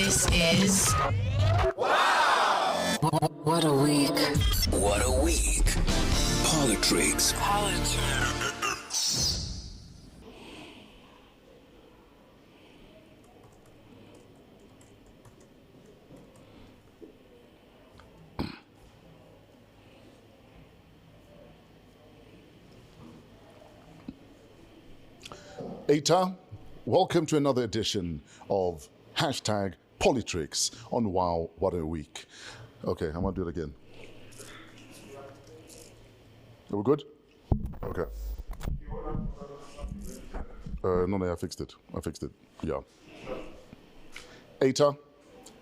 This is WAW. What a week. What a week. PoliTricks. Eta, welcome to another edition of hashtag PoliTricks on WAW. What a week. Okay, I'm gonna do it again. Are we good? Okay. No, I fixed it. Yeah. Eta,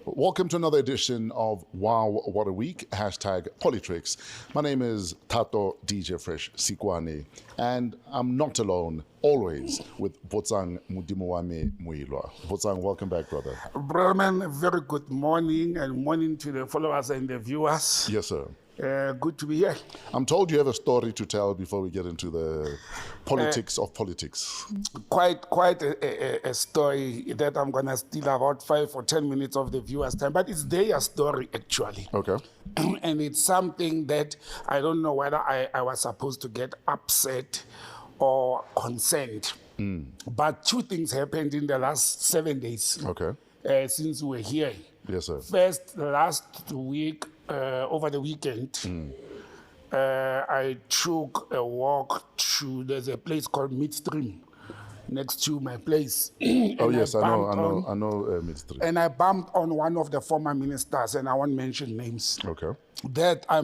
welcome to another edition of WAW. What a week. Hashtag PoliTricks. My name is Tato DJFRESH Sikwane, and I'm not alone, always with Botsang Modimowame Moiloa. Botsang, welcome back, brother. Brotherman, very good morning, and morning to the followers and the viewers. Yes, sir. Good to be here. I'm told you have a story to tell before we get into the politics of politics. Quite a story that I'm going to steal about 5 or 10 minutes of the viewers' time, but it's their story, actually. Okay. And it's something that I don't know whether I was supposed to get upset or concerned. But two things happened in the last 7 days. Okay. Since we're here. Yes, sir. First, last week, over the weekend, I took a walk to, there's a place called Midstream next to my place. Oh, yes, I know Midstream. And I bumped on one of the former ministers, and I won't mention names. Okay. That I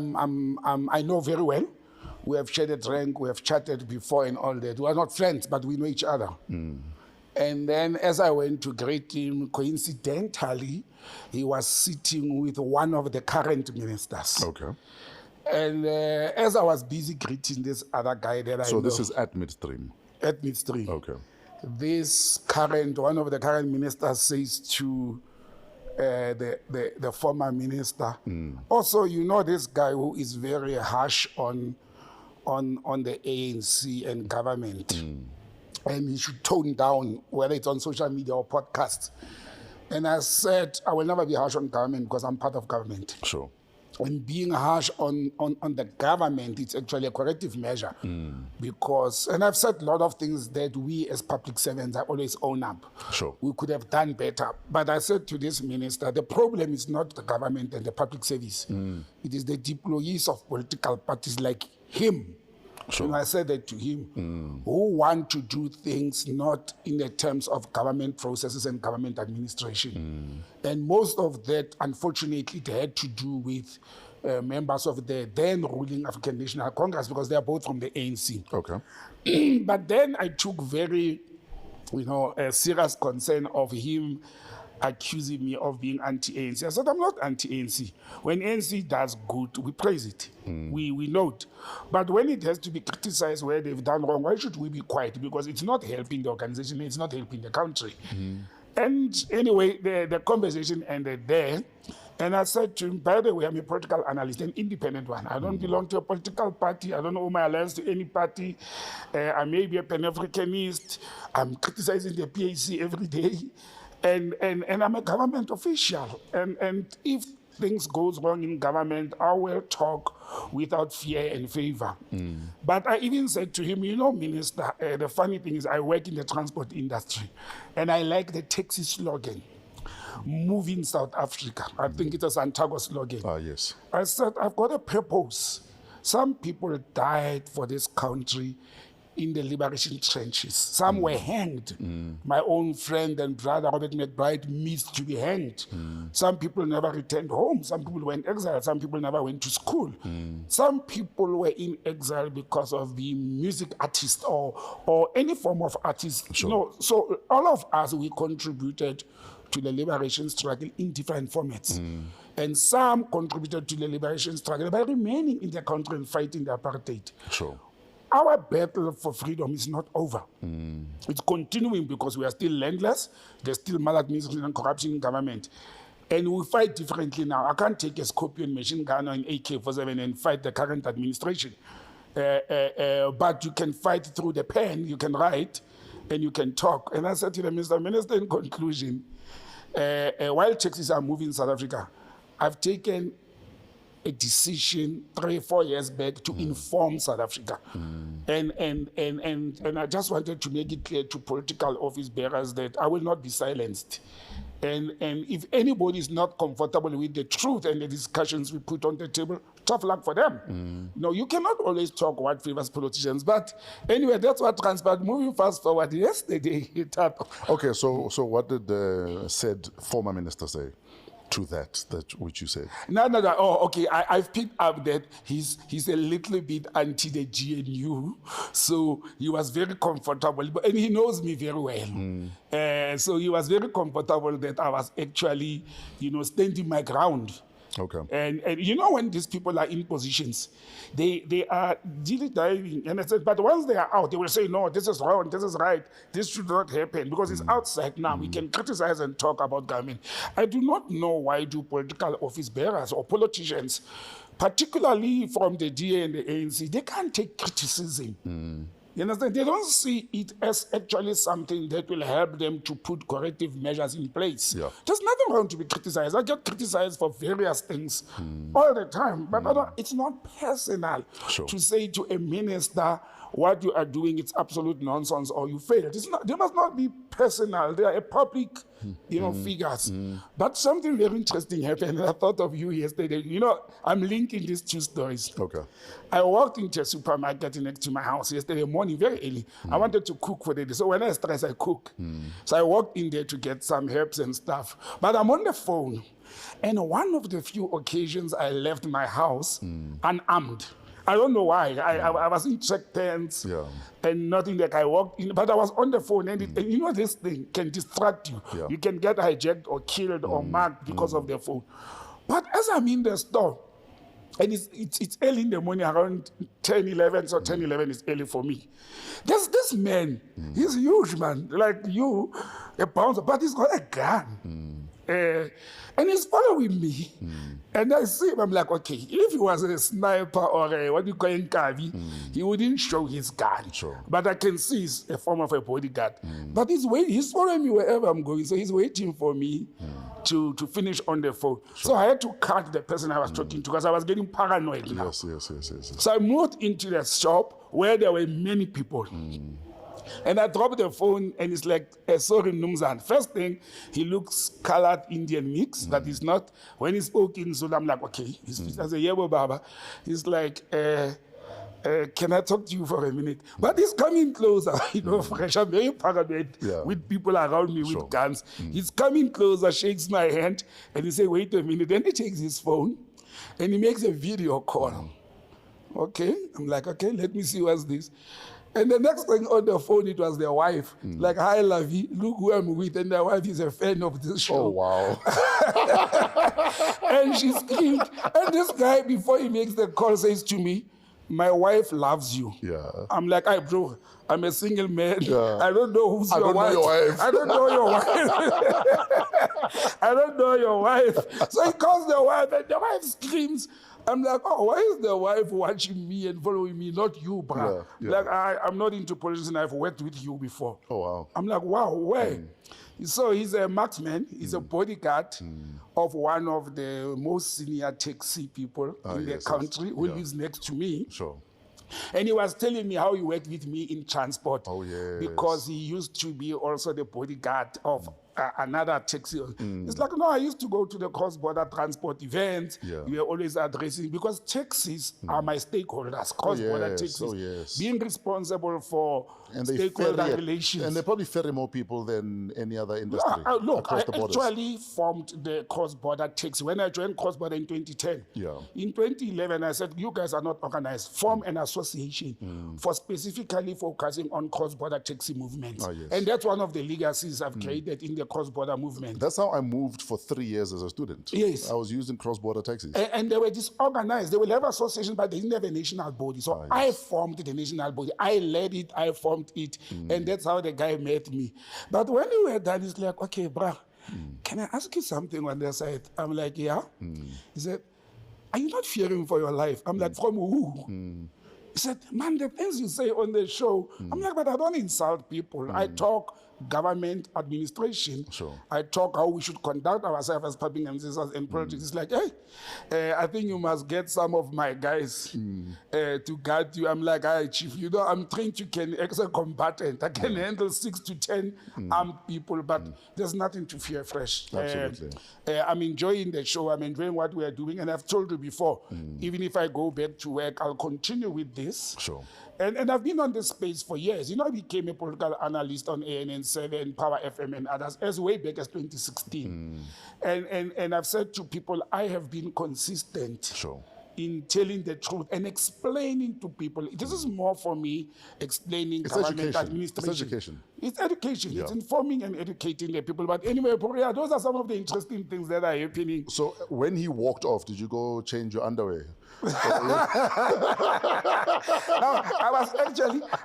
know very well. We have shared a drink, we have chatted before and all that. We are not friends, but we know each other. And then as I went to greet him, coincidentally, he was sitting with one of the current ministers. Okay. And as I was busy greeting this other guy that I know. So this is at Midstream? At Midstream. Okay. One of the current ministers says to the former minister, also, you know this guy who is very harsh on the ANC and government. And he should tone down, whether it's on social media or podcasts. And I said, I will never be harsh on government because I'm part of government. Sure. And being harsh on the government, it's actually a corrective measure. Because, and I've said a lot of things that we as public servants, I always own up. Sure. We could have done better. But I said to this minister, the problem is not the government and the public service. It is the employees of political parties like him. Sure. And I said that to him, who want to do things not in the terms of government processes and government administration. And most of that, unfortunately, it had to do with members of the then ruling African National Congress because they are both from the ANC. Okay. But then I took very, a serious concern of him accusing me of being anti-ANC. I said, I'm not anti-ANC. When ANC does good, we praise it. We note. But when it has to be criticized where they've done wrong, why should we be quiet? Because it's not helping the organization, it's not helping the country. And anyway, the conversation ended there. And I said to him, by the way, I'm a political analyst, an independent one. I don't belong to a political party. I don't owe my alliance to any party. I may be a Pan-Africanist. I'm criticizing the PAC every day. And I'm a government official. And if things goes wrong in government, I will talk without fear and favor. But I even said to him, Minister, the funny thing is I work in the transport industry. And I like the taxi slogan, Moving South Africa. I think it's a Santiago slogan. Yes. I said, I've got a purpose. Some people died for this country in the liberation trenches. Some were hanged. My own friend and brother, Robert McBride, missed to be hanged. Some people never returned home. Some people were in exile. Some people never went to school. Some people were in exile because of being music artists or any form of artist. Sure. So all of us, we contributed to the liberation struggle in different formats. And some contributed to the liberation struggle by remaining in the country and fighting the apartheid. Sure. Our battle for freedom is not over. It's continuing because we are still landless. There's still maladministration and corruption in government. And we fight differently now. I can't take a Scorpion machine gun or an AK-47 and fight the current administration. But you can fight through the pen, you can write, and you can talk. And I said to the Minister, in conclusion, while taxis are moving in South Africa, I've taken a decision 3-4 years back to inform South Africa. And I just wanted to make it clear to political office bearers that I will not be silenced. And if anybody is not comfortable with the truth and the discussions we put on the table, tough luck for them. No, you cannot always talk what favors politicians. But anyway, that's what transpired. Moving fast forward, yesterday, Okay, so what did the said former minister say to that which you said? No. Oh, okay. I've picked up that he's a little bit anti the GNU, so he was very comfortable, and he knows me very well. So he was very comfortable that I was actually, standing my ground. Okay. And when these people are in positions, they are dilly diving. And I said, but once they are out, they will say, no, this is wrong, this is right, this should not happen, because it's outside now. We can criticize and talk about government. I do not know why do political office bearers or politicians, particularly from the DA and the ANC, they can't take criticism. You understand? They don't see it as actually something that will help them to put corrective measures in place. Yeah. There's nothing wrong to be criticized. I get criticized for various things all the time, but it's not personal to say to a minister, what you are doing, it's absolute nonsense or you failed. They must not be personal. They are a public, figures. But something very interesting happened. I thought of you yesterday. I'm linking these two stories. Okay. I walked into a supermarket next to my house yesterday morning, very early. I wanted to cook for the day. So when I stress, I cook. So I walked in there to get some herbs and stuff. But I'm on the phone. And one of the few occasions I left my house unarmed. I don't know why. I was in check pants and nothing. Like I walked in, but I was on the phone, and this thing can distract you. Yeah. You can get hijacked or killed or marked because of the phone. But as I'm in the store, and it's early in the morning, around 10, 11, so 10, 11 is early for me. There's this man, he's huge, man, like you, a bouncer, but he's got a gun. And he's following me. And I see him, I'm like, okay, if he was a sniper or what you call Nkavi, he wouldn't show his gun. Sure. But I can see it's a form of a bodyguard. But he's following me wherever I'm going, so he's waiting for me to finish on the phone. Sure. So I had to cut the person I was talking to because I was getting paranoid now. Yes. So I moved into the shop where there were many people. And I dropped the phone, and it's like, sorry, Numzan. First thing, he looks colored Indian mix. That is not. When he spoke in Zulu, I'm like, okay. He's as a Yebo Baba. He's like, can I talk to you for a minute? But he's coming closer, fresh. I'm very paranoid with people around me with guns. He's coming closer, shakes my hand, and he says, wait a minute. Then he takes his phone, and he makes a video call. Okay. I'm like, okay, let me see what's this. And the next thing on the phone, it was their wife. Like, hi, Lavi, look who I'm with. And their wife is a fan of this show. Oh, wow. And she screamed. And this guy, before he makes the call, says to me, my wife loves you. Yeah. I'm like, hey, bro, I'm a single man. Yeah. I don't know who's your wife. I don't know your wife. I don't know your wife. So he calls the wife, and the wife screams. I'm like, oh, why is the wife watching me and following me, not you, bro? Like, I'm not into politics, and I've worked with you before. Oh, wow. I'm like, wow, where? So he's a marksman. He's a bodyguard of one of the most senior taxi people in the country who lives next to me. Sure. And he was telling me how he worked with me in transport. Oh, yes. Because he used to be also the bodyguard of another taxi. It's like, no, I used to go to the cross-border transport events. We were always addressing, because taxis are my stakeholders, cross-border taxis. Being responsible for stakeholder relations. And they probably ferry more people than any other industry across the borders. I actually formed the cross-border taxi when I joined cross-border in 2010. In 2011, I said, you guys are not organized. Form an association for specifically focusing on cross-border taxi movements. And that's one of the legacies I've created in the cross-border movement. That's how I moved for 3 years as a student. Yes. I was using cross-border taxis. And they were disorganized. They will have associations, but they didn't have a national body. So I formed the national body. I led it, I formed it, and that's how the guy met me. But when we were done, he's like, okay, bruh, can I ask you something on their side? I'm like, yeah. He said, are you not fearing for your life? I'm like, from who? He said, man, the things you say on the show. I'm like, but I don't insult people. I talk government administration. Sure. I talk how we should conduct ourselves as public administrators and politics. It's like, hey, I think you must get some of my guys to guide you. I'm like, hey, chief, you know, I'm trained to can ex a combatant. I can handle 6 to 10 armed people, but there's nothing to fear, Fresh. Absolutely. I'm enjoying the show. I'm enjoying what we are doing. And I've told you before, even if I go back to work, I'll continue with this. Sure. And I've been on this space for years. You know, I became a political analyst on ANN7, Power FM, and others as way back as 2016. And I've said to people, I have been consistent. Sure. In telling the truth and explaining to people. This is more for me explaining government education. administration. It's education. It's education. Yeah. It's informing and educating the people. But anyway, those are some of the interesting things that are happening. So when he walked off, did you go change your underwear? I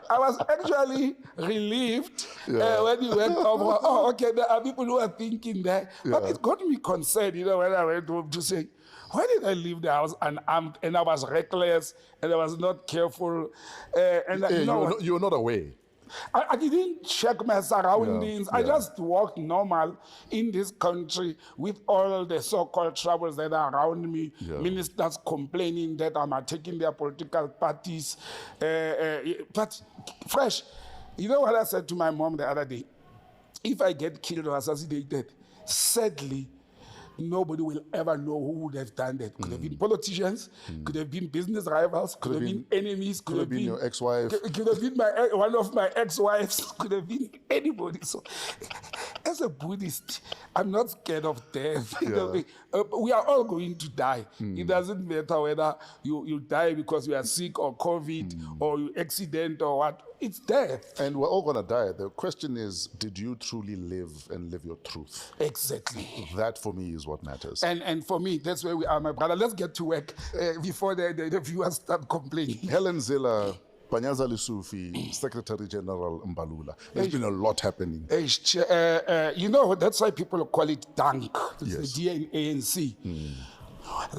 was actually relieved when you went over. Oh, okay, there are people who are thinking that. But it got me concerned, you know, when I went home to say, why did I leave the house unarmed and I was reckless and I was not careful? You were not aware. I didn't check my surroundings. Yeah, I just walked normal in this country with all the so-called troubles that are around me. Yeah. Ministers complaining that I'm attacking their political parties. But Fresh, you know what I said to my mom the other day? If I get killed or assassinated, sadly, nobody will ever know who would have done that. Could have been politicians, could have been business rivals, could have been enemies, could have been your ex-wife. Could have been one of my ex-wives, could have been anybody. So, as a Buddhist, I'm not scared of death. You know, we are all going to die. It doesn't matter whether you die because you are sick or COVID or you accident or what. It's death. And we're all going to die. The question is, did you truly live and live your truth? Exactly. That, for me, is what matters. And for me, that's where we are, my brother. Let's get to work before the viewers start complaining. Helen Ziller, Panyaza Lusufi, Secretary General Mbalula. There's been a lot happening. You know, that's why people call it DANK. It's Yes. the D in ANC.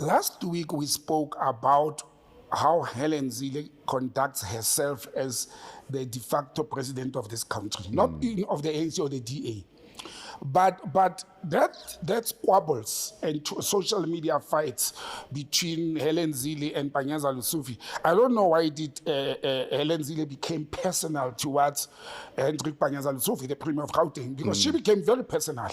Last week, we spoke about how Helen Zille conducts herself as the de facto president of this country, not even of the ANC or the DA. But that squabbles and social media fights between Helen Zille and Panyaza Lusufi. I don't know why Helen Zille became personal towards Hendrik Panyaza Lusufi, the Premier of Gauteng, because she became very personal.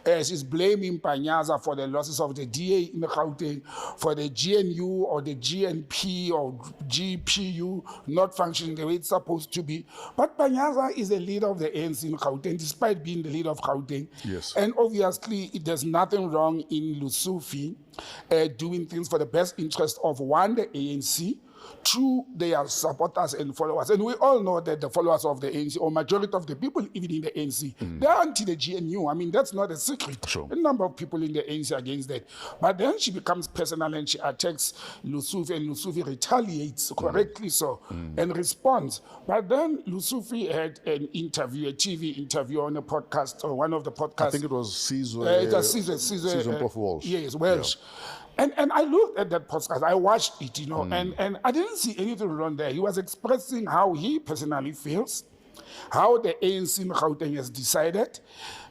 She's blaming Panyaza for the losses of the DA in Gauteng, for the GNU or the GNP or GPU not functioning the way it's supposed to be. But Panyaza is the leader of the ANC in Gauteng, despite being the leader of Gauteng. Yes. And obviously, there's nothing wrong in Lusufi doing things for the best interest of one, the ANC, two, their supporters and followers. And we all know that the followers of the ANC, or majority of the people even in the ANC, they're anti the GNU. I mean, that's not a secret. Sure. A number of people in the ANC are against that. But then she becomes personal and she attacks Lusufi, and Lusufi retaliates, correctly so, and responds. But then Lusufi had an interview, a TV interview on a podcast, or one of the podcasts. I think it was Caesar Walsh. Yes, Welsh. And I looked at that podcast, I watched it, you know, and I didn't see anything wrong there. He was expressing how he personally feels, how the ANC in Gauteng has decided.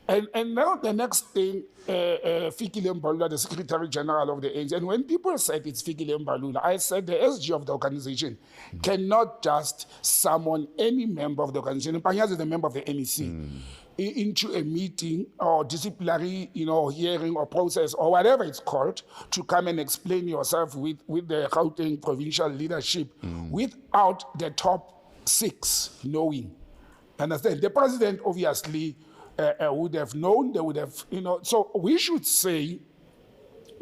And now the next thing, Fikile Mbalula, the Secretary General of the ANC, and when people said it's Fikile Mbalula, I said the SG of the organization cannot just summon any member of the organization. Panyaza is a member of the NEC. Into a meeting or disciplinary, hearing or process or whatever it's called, to come and explain yourself with the Gauteng provincial leadership without the top 6 knowing. Understand? The president obviously would have known, they would have, so we should say,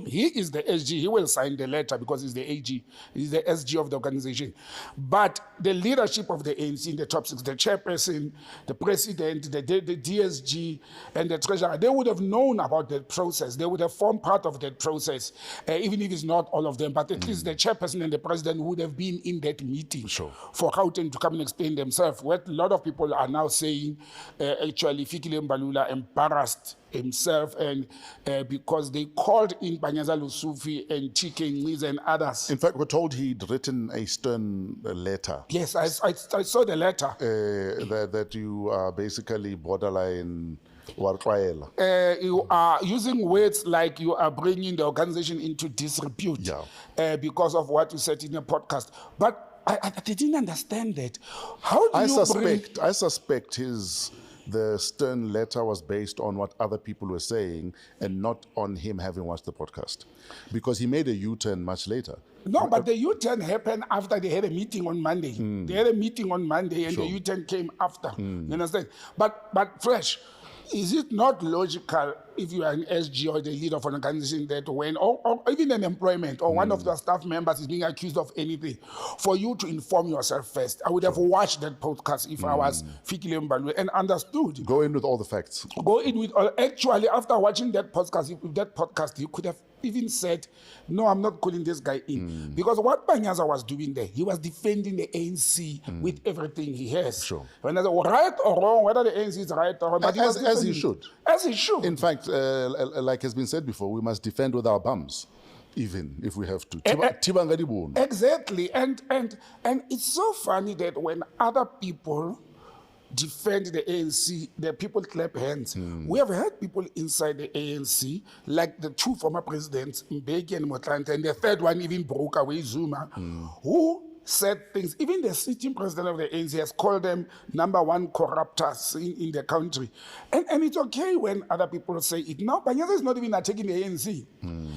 he is the SG, he will sign the letter because he's the AG, he's the SG of the organization. But the leadership of the ANC in the top 6, the chairperson, the president, the DSG, and the treasurer, they would have known about that process. They would have formed part of that process, even if it's not all of them, but at least the chairperson and the president would have been in that meeting for Gauteng to come and explain themselves. What a lot of people are now saying, actually, Fikile Mbalula embarrassed himself, and because they called in Panyaza Lusufi and TK Ngiza and others. In fact, we're told he'd written a stern letter. Yes, I saw the letter. That you are basically borderline warqaela. You are using words like you are bringing the organization into disrepute because of what you said in your podcast. But I didn't understand that. How do I suspect the stern letter was based on what other people were saying and not on him having watched the podcast, because he made a U-turn much later. No, but the U-turn happened after they had a meeting on Monday. They had a meeting on Monday, and Sure. the U-turn came after. You understand? But Fresh, is it not logical if you are an SG or the leader of an organization that when, or even an employment, or one of the staff members is being accused of anything, for you to inform yourself first? I would have watched that podcast if I was Fikile Mbalwe and understood. Go in with all the facts. Go in with all. Actually, after watching that podcast, he could have even said, no, I'm not calling this guy in. Because what Panyaza was doing there, he was defending the ANC with everything he has. Sure. When I said, right or wrong, whether the ANC is right or wrong, but As he should. As he should. In fact, like has been said before, we must defend with our bums, even if we have to. Exactly. And it's so funny that when other people defend the ANC, the people clap hands. We have heard people inside the ANC, like the two former presidents, Mbeki and Motlanthe, and the third one even broke away, Zuma, who said things. Even the sitting president of the ANC has called them #1 corruptors in the country. And it's okay when other people say it. Now, Panyaza is not even attacking the ANC.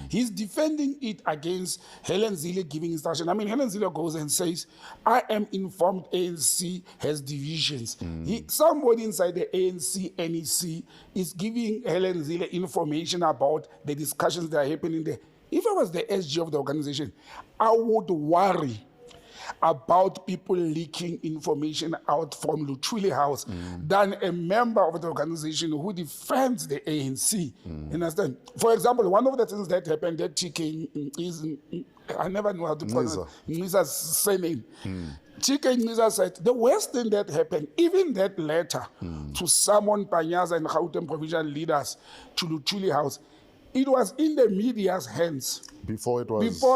He's defending it against Helen Zille giving instruction. I mean, Helen Zille goes and says, I am informed ANC has divisions. Somebody inside the ANC NEC is giving Helen Zille information about the discussions that are happening there. If I was the SG of the organization, I would worry about people leaking information out from Luthuli House than a member of the organization who defends the ANC. You understand? For example, one of the things that happened at TK is, I never know how to pronounce Nisa's surname. TK Nisa said, the worst thing that happened, even that letter to summon Panyaza and Gauteng provincial leaders to Luthuli House, it was in the media's hands. Before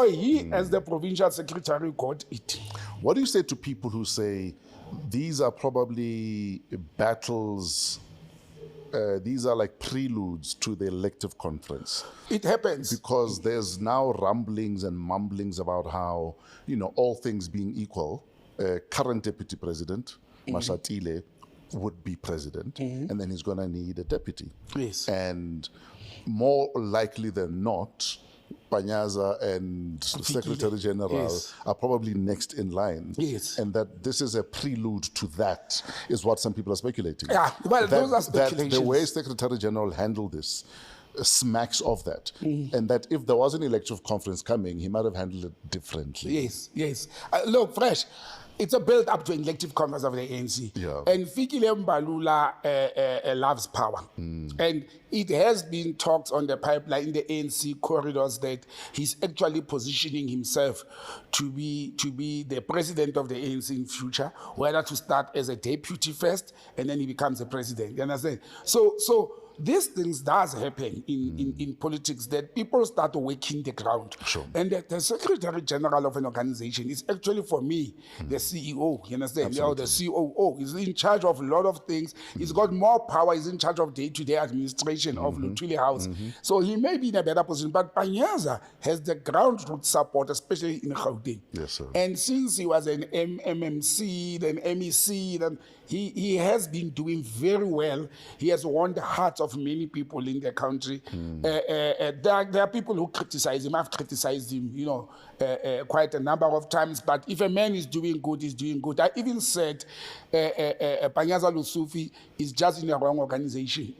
he, as the provincial secretary, got it. What do you say to people who say these are probably battles, these are like preludes to the elective conference? It happens. Because there's now rumblings and mumblings about how, all things being equal, current deputy president, Mashatile, would be president, and then he's going to need a deputy. Yes. And more likely than not, Panyaza and Secretary General are probably next in line. Yes. And that this is a prelude to that, is what some people are speculating. Yeah, well, those are speculations. That the way Secretary General handled this smacks of that. And that if there was an elective conference coming, he might have handled it differently. Yes. Look, Fresh, it's a build-up to elective conference of the ANC. Yeah. And Fikile Mbalula loves power. And it has been talked on the pipeline in the ANC corridors that he's actually positioning himself to be the president of the ANC in future, whether to start as a deputy first, and then he becomes a president. You understand? So these things does happen in politics, that people start working the ground. Sure. And that the Secretary General of an organization is actually, for me, the CEO, you understand? Or the COO. He's in charge of a lot of things. He's got more power. He's in charge of day-to-day administration of Luthuli House. So he may be in a better position. But Panyaza has the ground-root support, especially in Gauteng. Yes, sir. And since he was an MMC, then MEC, then he has been doing very well. He has won the hearts of many people in the country. There are people who criticize him. I've criticized him, quite a number of times. But if a man is doing good, he's doing good. I even said Panyaza Lusufi is just in a wrong organization.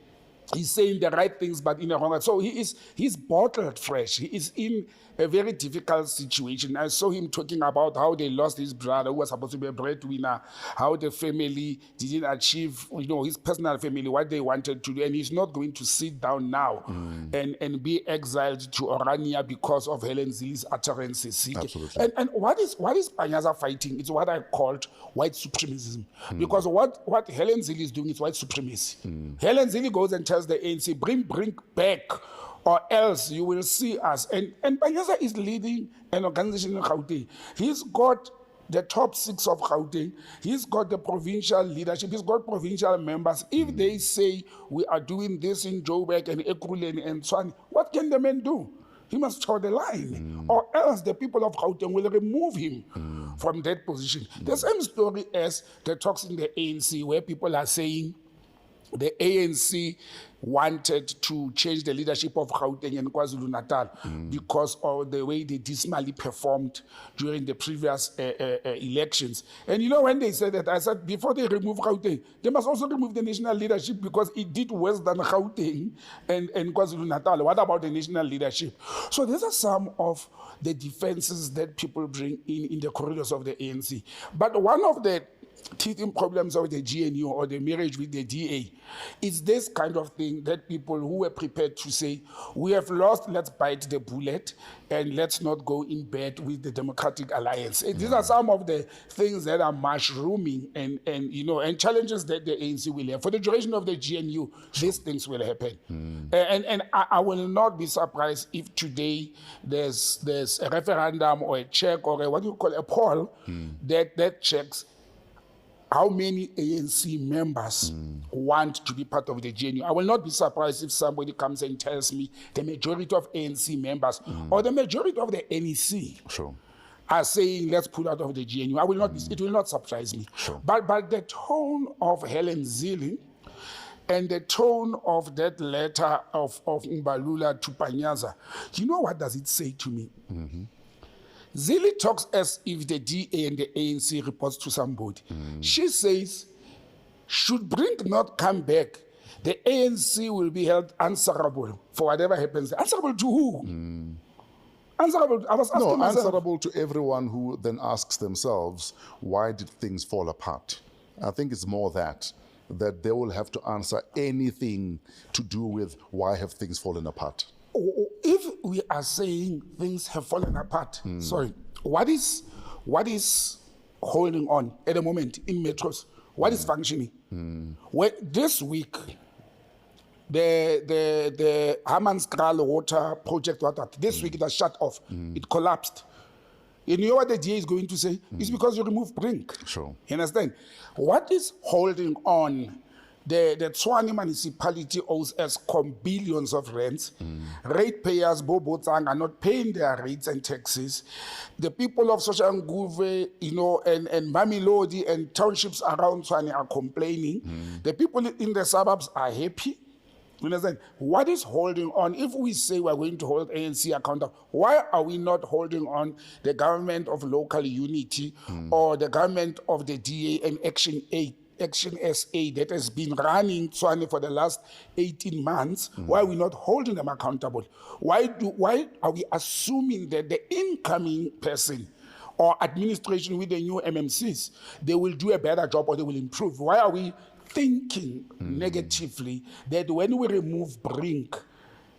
He's saying the right things, but in a wrong. So he's bottled fresh. He is in a very difficult situation. I saw him talking about how they lost his brother, who was supposed to be a breadwinner, how the family didn't achieve, his personal family, what they wanted to do. And he's not going to sit down now and be exiled to Orania because of Helen Zille's utterances. Absolutely. And what is Panyaza fighting? It's what I called white supremacism. Because what Helen Zille is doing is white supremacy. Helen Zille goes and tells the ANC, bring back or else you will see us. And Panyaza is leading an organization in Gauteng. He's got the top 6 of Gauteng. He's got the provincial leadership. He's got provincial members. If they say we are doing this in Joburg and Ekurhuleni and Tshwane, what can the man do? He must toe the line, or else the people of Gauteng will remove him from that position. The same story as the talks in the ANC, where people are saying the ANC wanted to change the leadership of Gauteng and KwaZulu-Natal because of the way they dismally performed during the previous elections. And you know, when they said that, I said, before they remove Gauteng, they must also remove the national leadership because it did worse than Gauteng and KwaZulu-Natal. What about the national leadership? So these are some of the defenses that people bring in the corridors of the ANC. But one of the teething problems of the GNU or the marriage with the DA is this kind of thing that people who were prepared to say, we have lost, let's bite the bullet and let's not go in bed with the Democratic Alliance. These are some of the things that are mushrooming and you know, and challenges that the ANC will have. For the duration of the GNU, these things will happen. And I will not be surprised if today there's a referendum or a check or a, what do you call a poll that checks how many ANC members want to be part of the GNU. I will not be surprised if somebody comes and tells me the majority of ANC members or the majority of the NEC are saying, let's pull out of the GNU. I will not be, it will not surprise me. But the tone of Helen Zille and the tone of that letter of Mbalula to Panyaza, you know what does it say to me? Zille talks as if the DA and the ANC reports to somebody. She says, should Brink not come back, the ANC will be held answerable for whatever happens. Answerable to who? Answerable, I was asking myself. Answerable to everyone who then asks themselves, why did things fall apart? I think it's more that they will have to answer anything to do with why have things fallen apart. If we are saying things have fallen apart, sorry, what is holding on at the moment in metros? What is functioning? Well, this week, the Hammanskraal water project, this week it was shut off. It collapsed. You know what the DA is going to say? It's because you remove Brink. Sure. You understand? What is holding on? The Tshwane municipality owes Eskom billions of rents. Ratepayers, Botsang, are not paying their rates and taxes. The people of Soshanguve, you know, and Mamelodi and townships around Tshwane are complaining. The people in the suburbs are happy. You understand? What is holding on? If we say we're going to hold ANC accountable, why are we not holding on the government of local unity or the government of the DA and Action SA that has been running Tshwane for the last 18 months? Why are we not holding them accountable? Why are we assuming that the incoming person or administration with the new MMCs, they will do a better job or they will improve? Why are we thinking negatively that when we remove Brink,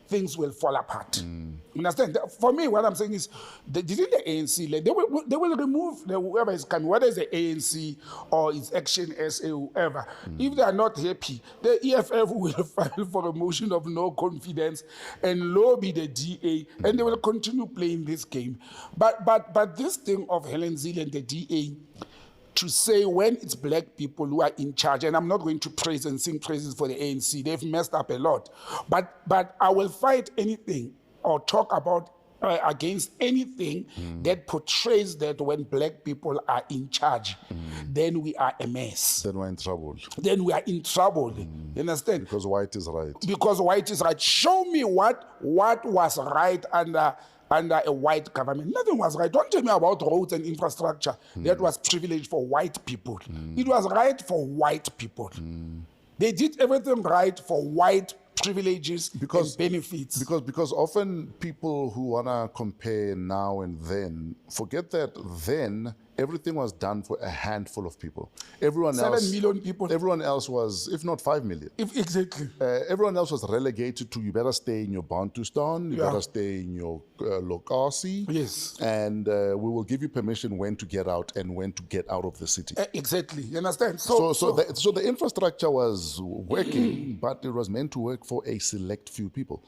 things will fall apart? You understand? For me, what I'm saying is, didn't the ANC, like, they will remove whoever is coming, whether it's the ANC or it's Action SA, whoever. If they are not happy, the EFF will file for a motion of no confidence and lobby the DA, and they will continue playing this game. But this thing of Helen Zille and the DA, to say when it's black people who are in charge, and I'm not going to praise and sing praises for the ANC, they've messed up a lot, but I will fight anything or talk about against anything that portrays that when black people are in charge, then we are a mess. Then we're in trouble. Then we are in trouble. You understand? Because white is right. Because white is right. Show me what was right under a white government. Nothing was right. Don't tell me about roads and infrastructure. That was privilege for white people. It was right for white people. They did everything right for white privileges and benefits. Because often people who want to compare now and then forget that then everything was done for a handful of people. Everyone 7 million people. Everyone else was, if not 5 million. Exactly. Everyone else was relegated to, you better stay in your Bantustan, you better stay in your Lokasi. Yes. And we will give you permission when to get out and when to get out of the city. Exactly. You understand? So the infrastructure was working, but it was meant to work for a select few people.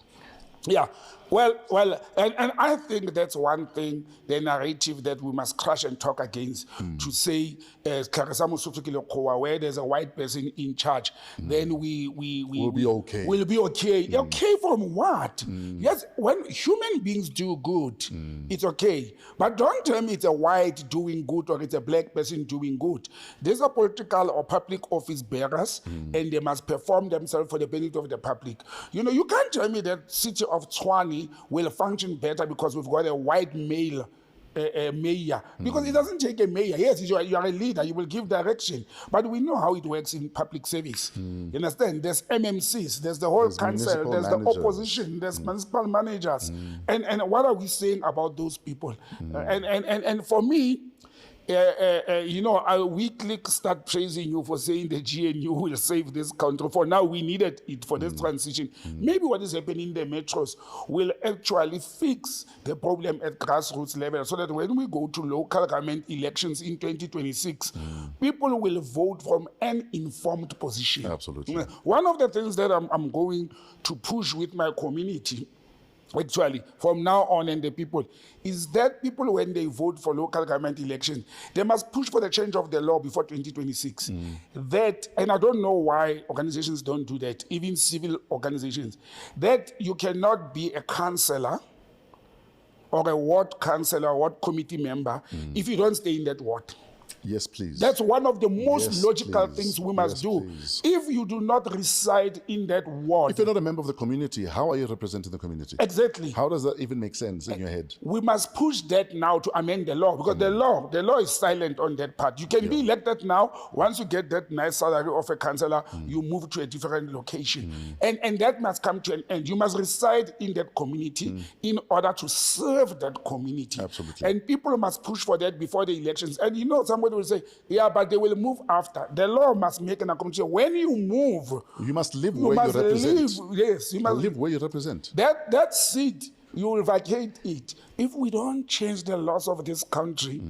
Yeah, well, and I think that's one thing, the narrative that we must crush and talk against, to say, where there's a white person in charge, then We'll be okay. We'll be okay. Okay from what? Yes, when human beings do good, it's okay. But don't tell me it's a white doing good or it's a black person doing good. These are political or public office bearers, and they must perform themselves for the benefit of the public. You know, you can't tell me that city of Tshwane will function better because we've got a white male mayor, because it doesn't take a mayor. Yes, you are a leader, you will give direction, but we know how it works in public service. You understand? There's MMCs, there's the whole council, there's the opposition, there's municipal managers, and what are we saying about those people? And for me, you know, I weekly start praising you for saying the GNU will save this country. For now, we needed it for this transition. Maybe what is happening in the metros will actually fix the problem at grassroots level, so that when we go to local government elections in 2026, people will vote from an informed position. Absolutely. One of the things that I'm going to push with my community, actually, from now on, and the people, is that people, when they vote for local government elections, they must push for the change of the law before 2026. That, and I don't know why organizations don't do that, even civil organizations, that you cannot be a councillor or a ward councillor or ward committee member if you don't stay in that ward. Yes, please. That's one of the most logical please. things we must do. Please. If you do not reside in that ward. If you're not a member of the community, how are you representing the community? Exactly. How does that even make sense in your head? We must push that now to amend the law, because the law is silent on that part. You can be elected now. Once you get that nice salary of a councillor, you move to a different location. And that must come to an end. You must reside in that community in order to serve that community. Absolutely. And people must push for that before the elections. And you know, somebody will say, yeah, but they will move after. The law must make an accommodation. When you move, you must live where you represent. Yes, you must live where you represent. That seat, you will vacate it. If we don't change the laws of this country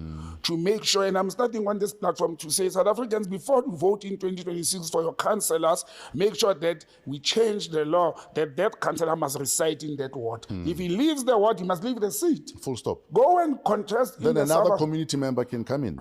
to make sure, and I'm starting on this platform to say, South Africans, before you vote in 2026 for your councillors, make sure that we change the law that that councillor must reside in that ward. If he leaves the ward, he must leave the seat. Full stop. Go and contest. Then another community member can come in.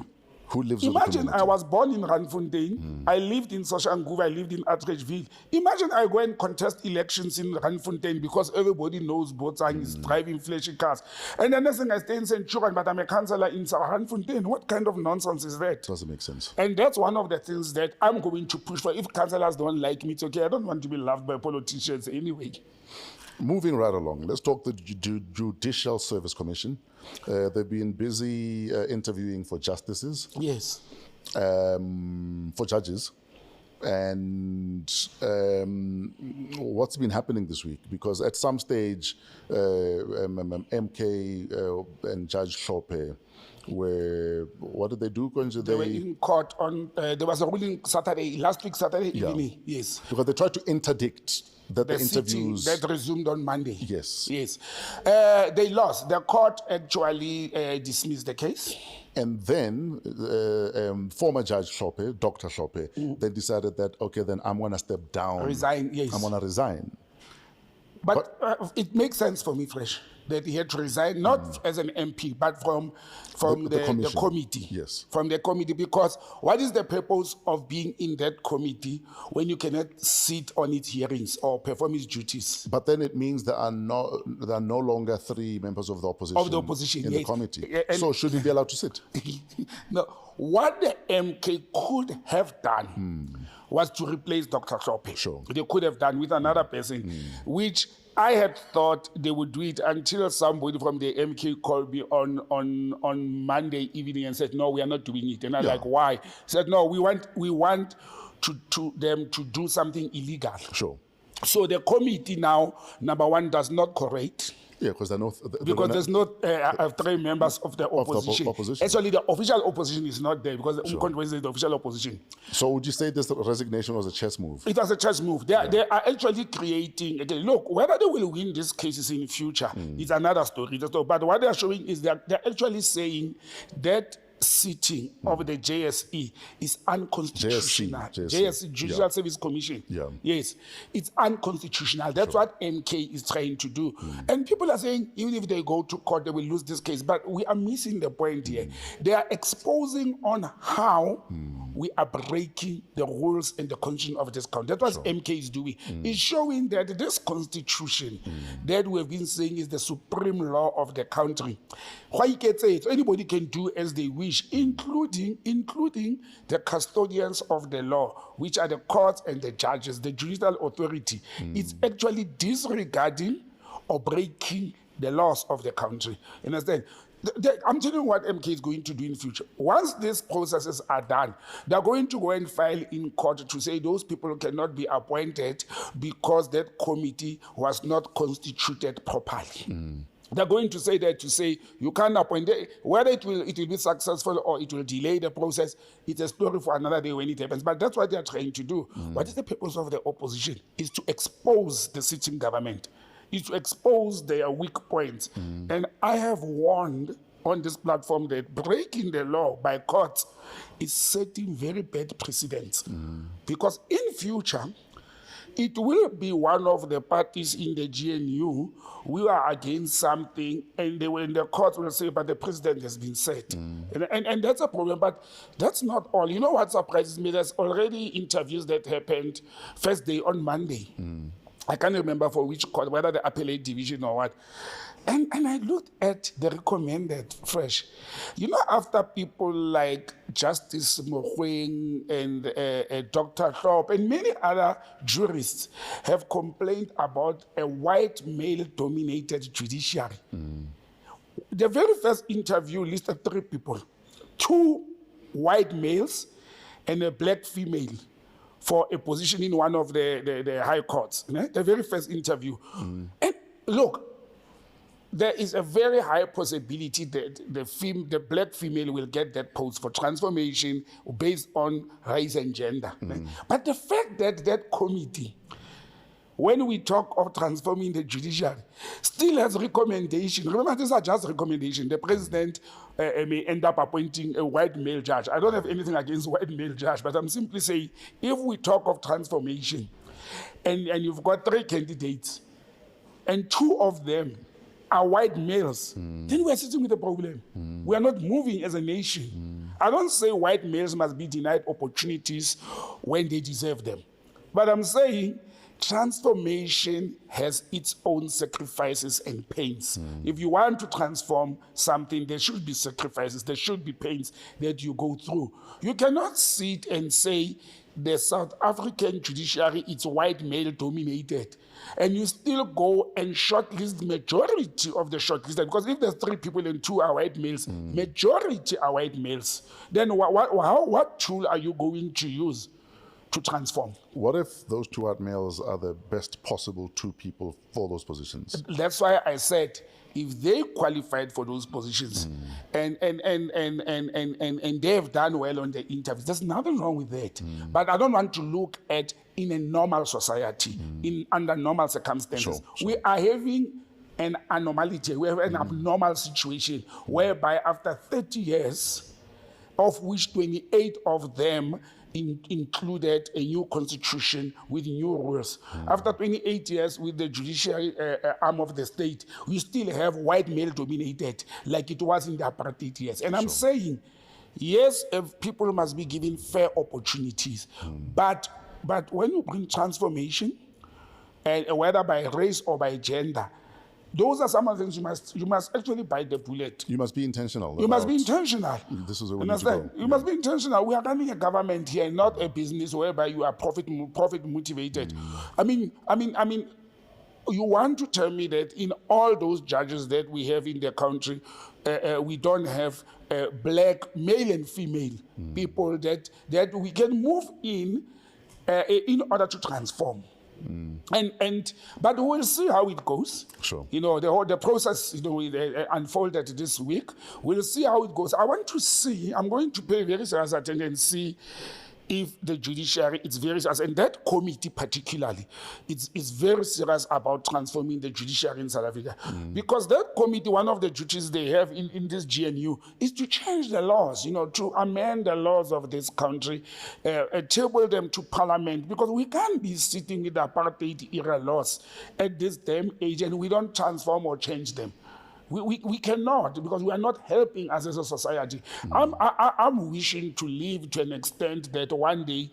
Who lives Imagine I was born in Randfontein, I lived in Soshanguve, I lived in Atteridgeville. Imagine I go and contest elections in Randfontein because everybody knows Botsang is driving flashy cars. And the next thing I stay in Centurion, but I'm a councillor in Randfontein. What kind of nonsense is that? Doesn't make sense. And that's one of the things that I'm going to push for. If councillors don't like me, it's okay. I don't want to be loved by politicians anyway. Moving right along, let's talk the Judicial Service Commission. They've been busy interviewing for justices. Yes. For judges. And what's been happening this week? Because at some stage, MK and Judge Shope what did they do? They were in court on, there was a ruling last week Saturday evening, yes. Because they tried to interdict that the interviews that resumed on Monday. Yes. Yes. They lost. The court actually dismissed the case. And then former Judge Shope, Dr. Shope, then decided that, okay, then I'm going to step down. Resign, yes. I'm going to resign. But it makes sense for me, Fresh, that he had to resign, not as an MP, but from the committee. Yes. From the committee, because what is the purpose of being in that committee when you cannot sit on its hearings or perform its duties? But then it means there are no longer 3 members of the opposition, in the committee. So should he be allowed to sit? No. What the MK could have done was to replace Dr. Shope. Sure. They could have done with another person, which I had thought they would do it until somebody from the MK called me on Monday evening and said, no, we are not doing it. And I was like, why? He said, no, we want them to do something illegal. Sure. So the committee now, number one, does not correct. Yeah, because there's not 3 members of the opposition. Actually, the official opposition is not there because the is the official opposition. So would you say this resignation was a chess move? It was a chess move. They are actually creating, again, look, whether they will win these cases in the future is another story. But what they are showing is that they're actually saying that sitting of the JSE is unconstitutional. JSC, Judicial Service Commission. Yeah. Yes, it's unconstitutional. That's what MK is trying to do. And people are saying even if they go to court, they will lose this case. But we are missing the point here. They are exposing on how we are breaking the rules and the constitution of this country. That's what MK is doing. It's showing that this constitution that we have been saying is the supreme law of the country. Why you can say it? Anybody can do as they wish, including the custodians of the law, which are the courts and the judges, the judicial authority. It's actually disregarding or breaking the laws of the country. You understand? I'm telling you what MK is going to do in the future. Once these processes are done, they're going to go and file in court to say those people cannot be appointed because that committee was not constituted properly. They're going to say that, to say you can't appoint it. Whether it will be successful or it will delay the process, it's a story for another day when it happens. But that's what they're trying to do. What is the purpose of the opposition? Is to expose the sitting government, is to expose their weak points. And I have warned on this platform that breaking the law by courts is setting very bad precedents. Because in future, it will be one of the parties in the GNU who are against something, and they will, in the court will say, but the president has been set. And that's a problem, but that's not all. You know what surprises me? There's already interviews that happened first day on Monday. I can't remember for which court, whether the appellate division or what. And I looked at the recommended fresh. You know, after people like Justice Mogoeng and Dr. Thorpe and many other jurists have complained about a white male-dominated judiciary. The very first interview listed 3 people, 2 white males and a black female for a position in one of the high courts. The very first interview. And look, there is a very high possibility that the black female will get that post for transformation based on race and gender. But the fact that that committee, when we talk of transforming the judiciary, still has recommendation. Remember, these are just recommendations. The president may end up appointing a white male judge. I don't have anything against white male judge, but I'm simply saying, if we talk of transformation, and you've got 3 candidates, and 2 of them are white males, then we are sitting with a problem. We are not moving as a nation. I don't say white males must be denied opportunities when they deserve them. But I'm saying transformation has its own sacrifices and pains. If you want to transform something, there should be sacrifices, there should be pains that you go through. You cannot sit and say the South African judiciary is white male dominated, and you still go and shortlist the majority of the shortlisted, because if there's 3 people and 2 are white males, majority are white males, then what tool are you going to use to transform? What if those 2 white males are the best possible 2 people for those positions? That's why I said, if they qualified for those positions and they have done well on the interviews, there's nothing wrong with that. But I don't want to look at in a normal society, under normal circumstances. Sure. We are having an anomaly, we have an abnormal situation whereby after 30 years, of which 28 of them included a new constitution with new rules. After 28 years with the judiciary arm of the state, we still have white male dominated like it was in the apartheid years. And I'm saying, yes, people must be given fair opportunities, but when you bring transformation, and whether by race or by gender, those are some of the things you must actually bite the bullet. You must be intentional. You must be intentional. This is where we need to go. You must be intentional. We are running a government here, not a business whereby you are profit motivated. I mean, you want to tell me that in all those judges that we have in the country, we don't have black male and female people that we can move in order to transform. But we'll see how it goes. Sure. You know, the process, unfolded this week. We'll see how it goes. I want to see, I'm going to pay very serious attention and see if the judiciary is very serious, and that committee particularly, is very serious about transforming the judiciary in South Africa. Because that committee, one of the duties they have in this GNU is to change the laws, to amend the laws of this country, table them to parliament, because we can't be sitting with apartheid era laws at this damn age and we don't transform or change them. We cannot, because we are not helping us as a society. I'm wishing to live to an extent that one day,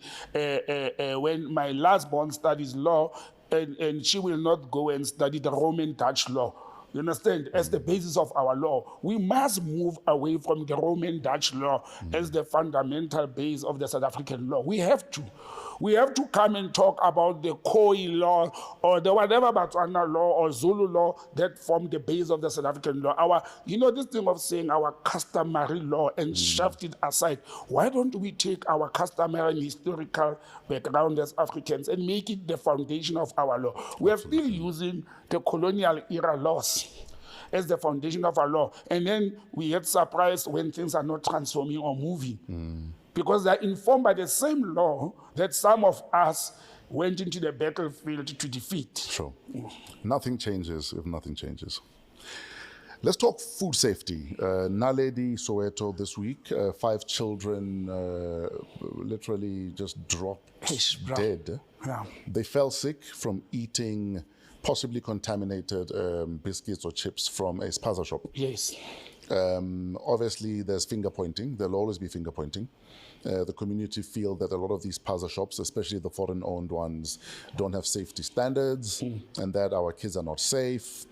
when my last born studies law, and she will not go and study the Roman Dutch law. You understand? As the basis of our law, we must move away from the Roman Dutch law as the fundamental base of the South African law. We have to. We have to come and talk about the Khoi law or the whatever Botswana law or Zulu law that form the base of the South African law. This thing of saying our customary law and shoved it aside. Why don't we take our customary and historical background as Africans and make it the foundation of our law? We are still using the colonial era laws as the foundation of our law. And then we get surprised when things are not transforming or moving. Because they're informed by the same law that some of us went into the battlefield to defeat. Sure. Nothing changes if nothing changes. Let's talk food safety. Naledi, Soweto this week, 5 children literally just dropped dead. Yeah. They fell sick from eating possibly contaminated biscuits or chips from a spaza shop. Yes. Obviously, there's finger pointing. There'll always be finger pointing. The community feel that a lot of these spaza shops, especially the foreign-owned ones, don't have safety standards, and that our kids are not safe.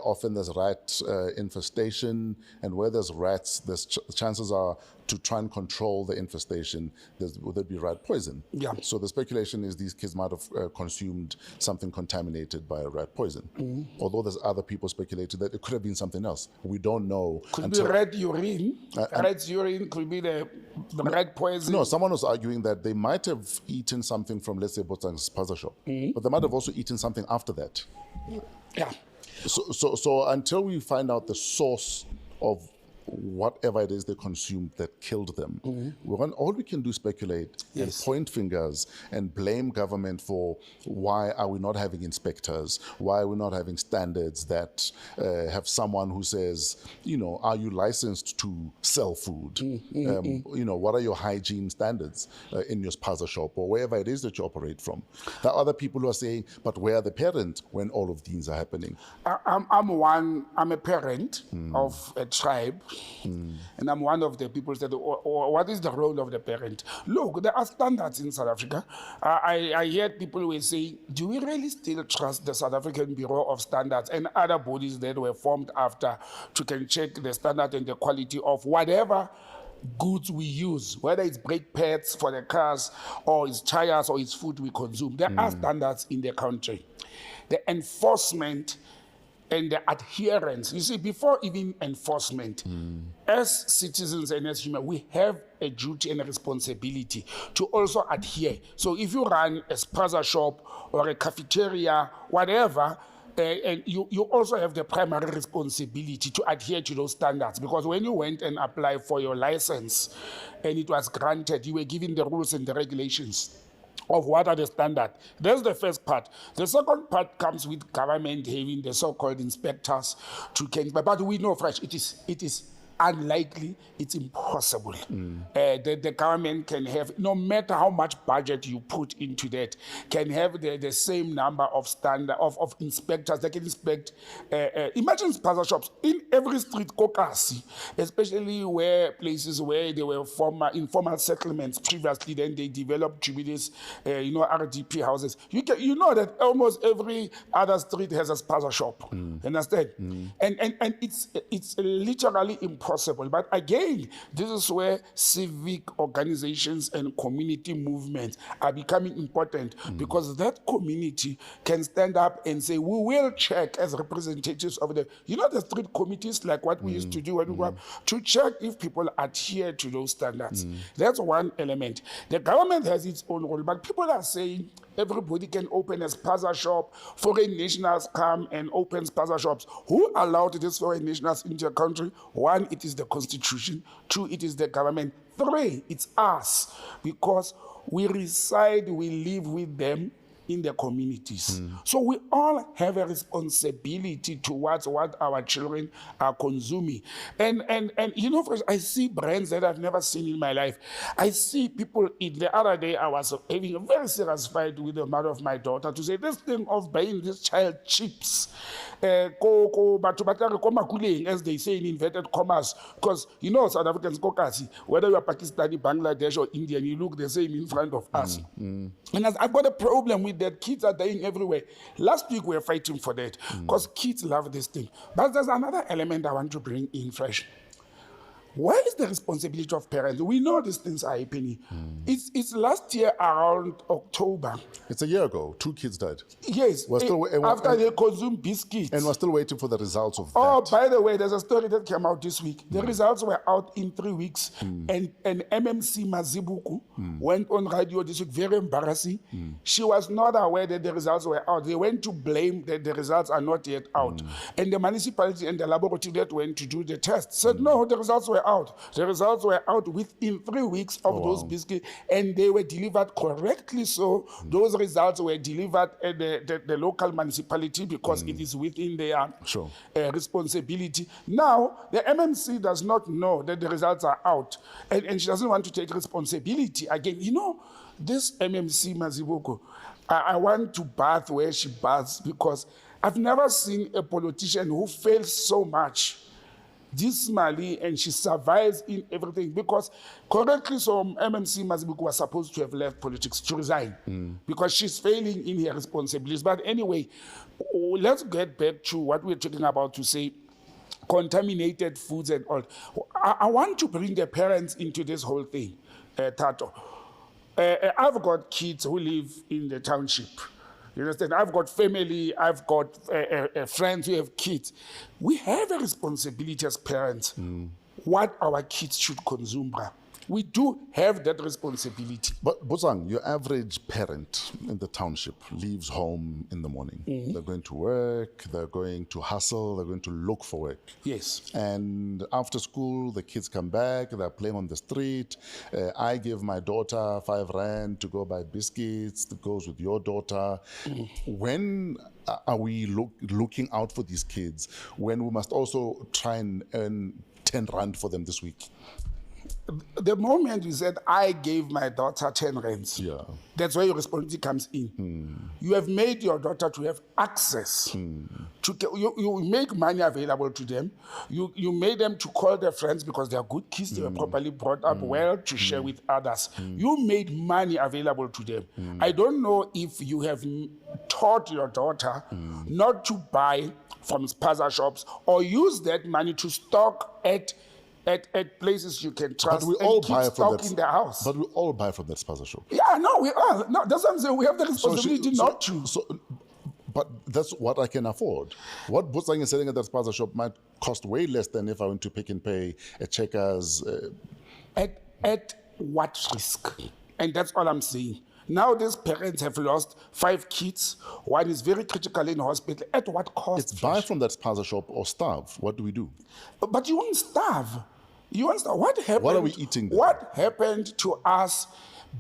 Often there's rat infestation, and where there's rats, there's chances are to try and control the infestation, there'd be rat poison. Yeah. So the speculation is these kids might have consumed something contaminated by a rat poison. Although there's other people speculated that it could have been something else. We don't know. Could be rat urine. Rat urine could be the rat poison. No, someone was arguing that they might have eaten something from, let's say, Botsang's spaza shop, but they might have also eaten something after that. Yeah. So until we find out the source of whatever it is they consumed that killed them, all we can do is speculate and point fingers and blame government for why are we not having inspectors, why are we not having standards that have someone who says, are you licensed to sell food? What are your hygiene standards in your spaza shop or wherever it is that you operate from? There are other people who are saying, but where are the parents when all of these are happening? I'm a parent of a tribe. And I'm one of the people that, what is the role of the parent? Look, there are standards in South Africa. I hear people who say, do we really still trust the South African Bureau of Standards and other bodies that were formed after to can check the standard and the quality of whatever goods we use, whether it's brake pads for the cars or it's tires or it's food we consume? There are standards in the country. The enforcement and the adherence. You see, before even enforcement, as citizens and as humans, we have a duty and a responsibility to also adhere. So if you run a spaza shop or a cafeteria, whatever, and you also have the primary responsibility to adhere to those standards, because when you went and applied for your license and it was granted, you were given the rules and the regulations of what are the standards. That's the first part. The second part comes with government having the so-called inspectors to change. But we know, Fresh, it is unlikely, it's impossible. The government can have, no matter how much budget you put into that, can have the same number of of inspectors that can inspect. Imagine spaza shops in every street, Kokasi, especially where places where there were informal settlements previously, then they developed to be this, RDP houses. You know that almost every other street has a spaza shop. Understand? And it's literally impossible. But again, this is where civic organizations and community movements are becoming important, because that community can stand up and say, we will check as representatives of the street committees, like what we used to do when we were to check if people adhere to those standards. That's one element. The government has its own role, but people are saying everybody can open a spaza shop. Foreign nationals come and open spaza shops. Who allowed these foreign nationals into the country? One, it is the Constitution. Two, it is the government. Three, it's us. Because we reside, we live with them in the communities. So we all have a responsibility towards what our children are consuming. And you know, I see brands that I've never seen in my life. I see people eat. The other day, I was having a very serious fight with the mother of my daughter to say, this thing of buying this child chips, as they say in inverted commas, because you know, South Africans, whether you are Pakistani, Bangladesh, or Indian, you look the same in front of us. And I've got a problem with that. Kids are dying everywhere. Last week we were fighting for that because kids love this thing. But there's another element I want to bring in fresh. Where is the responsibility of parents? We know these things are happening. It's last year around October. It's a year ago. 2 kids died. Yes. After they consumed biscuits. And we're still waiting for the results of Oh, that. by the way, there's a story that came out this week. The results were out in 3 weeks. And MMC Mazibuku went on radio this week, very embarrassing. She was not aware that the results were out. They went to blame that the results are not yet out. And the municipality and the laboratory that went to do the test said, no, the results were out. The results were out within 3 weeks of those biscuits, and they were delivered correctly. So those results were delivered at the local municipality because it is within their responsibility. Now, the MMC does not know that the results are out, and she doesn't want to take responsibility. Again, you know, this MMC Maziboko, I want to bath where she baths because I've never seen a politician who fails so much dismally, and she survives in everything because correctly so MMC Mazibuku was supposed to have left politics to resign because she's failing in her responsibilities. But anyway, let's get back to what we're talking about to say contaminated foods and all. I want to bring the parents into this whole thing, Tato. I've got kids who live in the township. You understand? I've got family, I've got friends who have kids. We have a responsibility as parents what our kids should consume. We do have that responsibility. But Botsang, your average parent in the township leaves home in the morning. They're going to work, they're going to hustle, they're going to look for work. Yes. And after school, the kids come back, they're playing on the street. I give my daughter 5 rand to go buy biscuits, that goes with your daughter. When are we looking out for these kids when we must also try and earn 10 rand for them this week? The moment you said, I gave my daughter 10 rands, that's where your responsibility comes in. You have made your daughter to have access. You make money available to them. You made them to call their friends because they are good kids. They were properly brought up well to share with others. You made money available to them. I don't know if you have taught your daughter not to buy from spaza shops or use that money to stock at places you can trust. But we all buy from that in the house. But we all buy from that spaza shop. Yeah, no, we all. No, that's what I'm saying. We have the responsibility not to. But that's what I can afford. What Botsang is selling at that spaza shop might cost way less than if I went to Pick and Pay at Checkers. At what risk? And that's all I'm saying. Now these parents have lost 5 kids. One is very critical in hospital. At what cost? It's buy from that spaza shop or starve. What do we do? But you won't starve. You won't starve. What happened? What are we eating then? What happened to us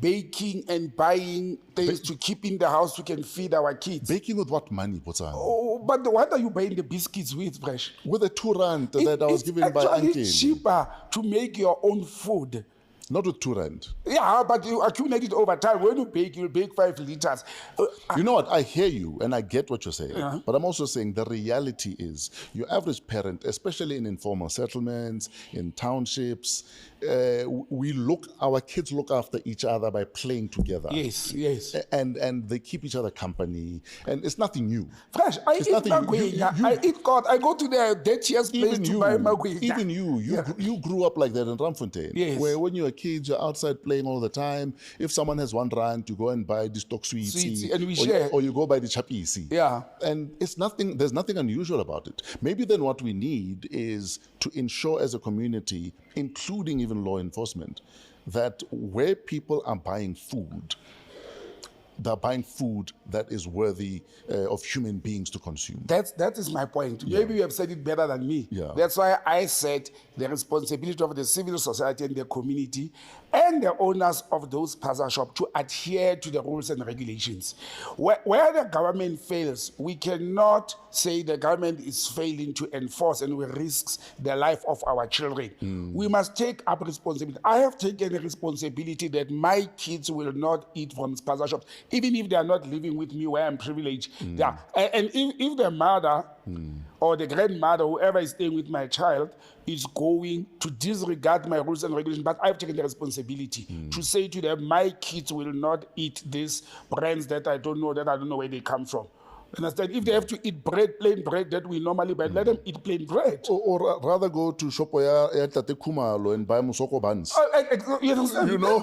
baking and buying things to keep in the house we can feed our kids? Baking with what money, Botsang? Oh, but what are you buying the biscuits with, Fresh? With the 2 rand that I was given by Uncle. It's cheaper to make your own food. Not with 2 rand. Yeah, but you accumulate it over time. When you bake, you'll bake 5 liters. You know what? I hear you and I get what you're saying. But I'm also saying the reality is your average parent, especially in informal settlements, in townships, our kids look after each other by playing together. Yes, yes. And they keep each other company. And it's nothing new. Fresh, I eat magwenya. I eat God. I go to the dirtiest place to buy magwenya. Even you grew up like that in Ramfontein. Yes. Where when you're a kid, you're outside playing all the time. If someone has 1 rand, you go and buy the stock sweets. And we share. Or you go buy the chapisi. Yeah. And there's nothing unusual about it. Maybe then what we need is to ensure as a community, including even law enforcement, that where people are buying food, they're buying food that is worthy of human beings to consume. That is my point. Maybe you have said it better than me. Yeah. That's why I said the responsibility of the civil society and the community and the owners of those spaza shops to adhere to the rules and regulations. Where the government fails, we cannot say the government is failing to enforce and we risk the life of our children. We must take up responsibility. I have taken a responsibility that my kids will not eat from spaza shops, even if they are not living with me where I'm privileged. Yeah. And if the mother or the grandmother, whoever is staying with my child, is going to disregard my rules and regulations, but I've taken the responsibility to say to them, my kids will not eat these brands that I don't know where they come from. Understand? If they have to eat bread, plain bread that we normally buy, let them eat plain bread. Or rather go to Shopoya Tate Kumalo and buy Musoko buns. You understand? You know?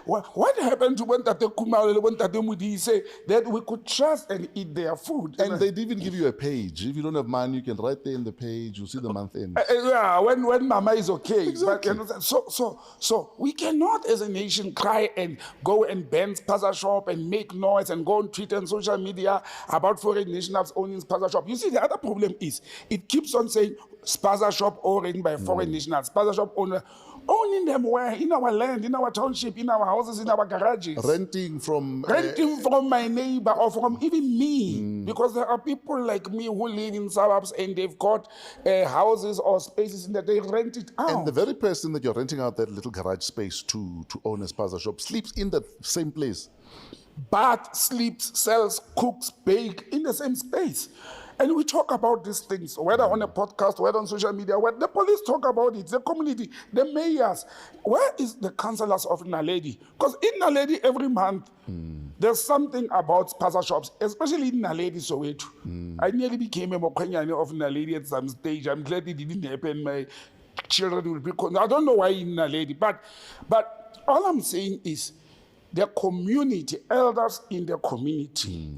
What happened to when Tate Kumalo, when Tate Mudi say that we could trust and eat their food? And they'd even give you a page. If you don't have money, you can write there in the page. You see the month end. Yeah, when Mama is okay. Exactly. But, so we cannot, as a nation, cry and go and ban spaza shop and make noise and go on Twitter and social media about foreign nationals owning spaza shop. You see, the other problem is it keeps on saying spaza shop owned by foreign nationals. Spaza shop owner owning them where? In our land, in our township, in our houses, in our garages. Renting from My neighbor or from even me. Because there are people like me who live in suburbs and they've got houses or spaces that they rent it out. And the very person that you're renting out that little garage space to own a spaza shop sleeps in that same place. But sleeps, sells, cooks, bake in the same space. And we talk about these things, whether on a podcast, whether on social media, where the police talk about it, the community, the mayors. Where is the councillors of Naledi? Because in Naledi every month, there's something about spaza shops, especially in Naledi, Soweto. I nearly became a Mokanyane of Naledi at some stage. I'm glad it didn't happen. My children will be... I don't know why in Naledi, but all I'm saying is the community, elders in the community,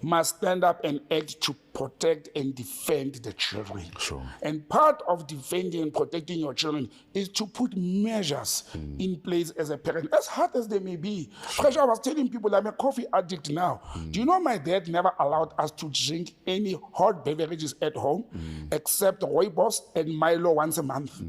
must stand up and act to protect and defend the children. Sure. And part of defending and protecting your children is to put measures in place as a parent, as hard as they may be. Because I was telling people I'm a coffee addict now. Do you know my dad never allowed us to drink any hot beverages at home except rooibos and Milo once a month?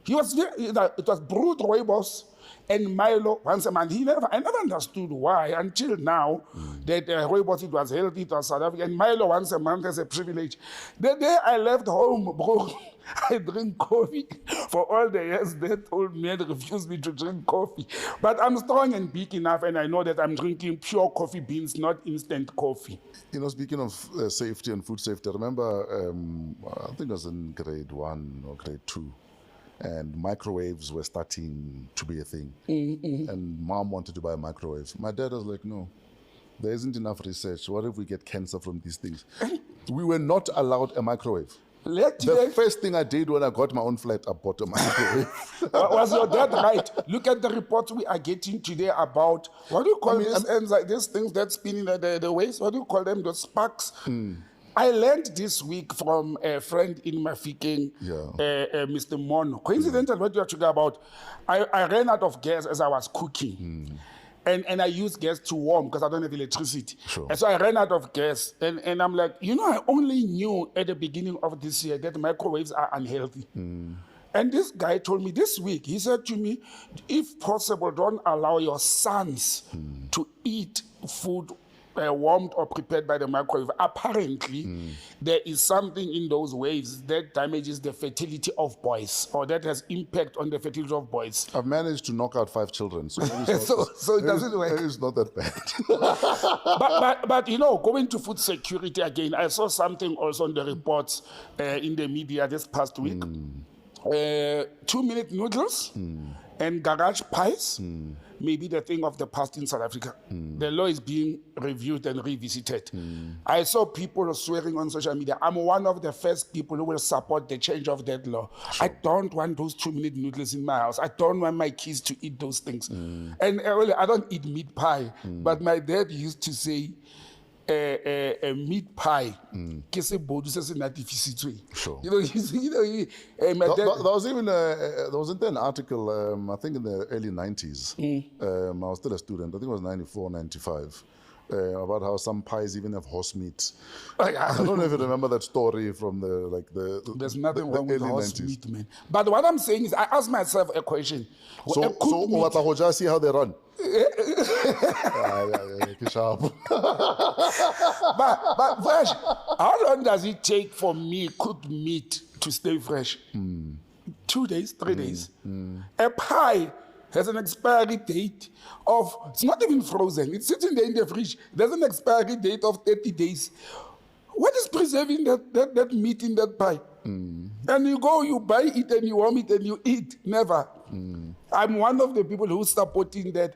It was brewed rooibos and Milo once a month. I never understood why until now that rooibos, it was healthy, it was South African, and Milo once a month is a privilege. The day I left home, bro, I drink coffee. For all the years, they told me and refused me to drink coffee. But I'm strong and big enough, and I know that I'm drinking pure coffee beans, not instant coffee. You know, speaking of safety and food safety, I remember, I think I was in grade 1 or grade 2. And microwaves were starting to be a thing. And mom wanted to buy a microwave. My dad was like, no, there isn't enough research. What if we get cancer from these things? We were not allowed a microwave. The first thing I did when I got my own flat, I bought a microwave. Was your dad right? Look at the reports we are getting today about, what do you call these things that spin in the waves? What do you call them? The sparks? I learned this week from a friend in Mafikeng, Mr. Mono. Coincidentally, what you're talking about, I ran out of gas as I was cooking. And I used gas to warm because I don't have electricity. Sure. And so I ran out of gas. And I'm like, I only knew at the beginning of this year that microwaves are unhealthy. And this guy told me this week, he said to me, if possible, don't allow your sons to eat food warmed or prepared by the microwave. Apparently, there is something in those waves that damages the fertility of boys, or that has impact on the fertility of boys. I've managed to knock out 5 children, so so it doesn't work. It's not that bad. but going to food security again, I saw something also on the reports in the media this past week. 2-minute noodles and garage pies may be the thing of the past in South Africa. The law is being reviewed and revisited. I saw people swearing on social media. I'm one of the first people who will support the change of that law. Sure. I don't want those 2-minute noodles in my house. I don't want my kids to eat those things. And I don't eat meat pie, but my dad used to say, a meat pie. Sure. There was even there wasn't an article, I think in the early 90s. I was still a student, I think it was 94, 95, about how some pies even have horse meat. Oh, yeah. I don't know if you remember that story from the There's nothing wrong with early horse 90s. meat, man. But what I'm saying is, I ask myself a question. So, A cooked meat- so just see how they run. Sharp. but fresh, how long does it take for me cooked meat to stay fresh? 2 days, 3 days. A pie has an expiry date of, it's not even frozen, it's sitting there in the fridge. There's an expiry date of 30 days. What is preserving that meat in that pie? And you go, you buy it and you warm it and you eat. Never. I'm one of the people who's supporting that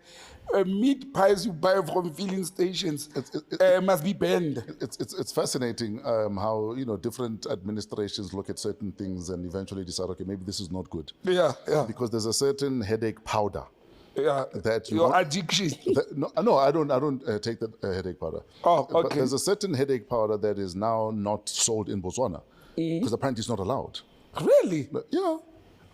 meat pies you buy from filling stations must be banned. It's fascinating how different administrations look at certain things and eventually decide, okay, maybe this is not good. Yeah. Because there's a certain headache powder. Yeah, That your addiction. No, I don't take that headache powder. Oh, okay. But there's a certain headache powder that is now not sold in Botswana because apparently it's not allowed. Really? Yeah.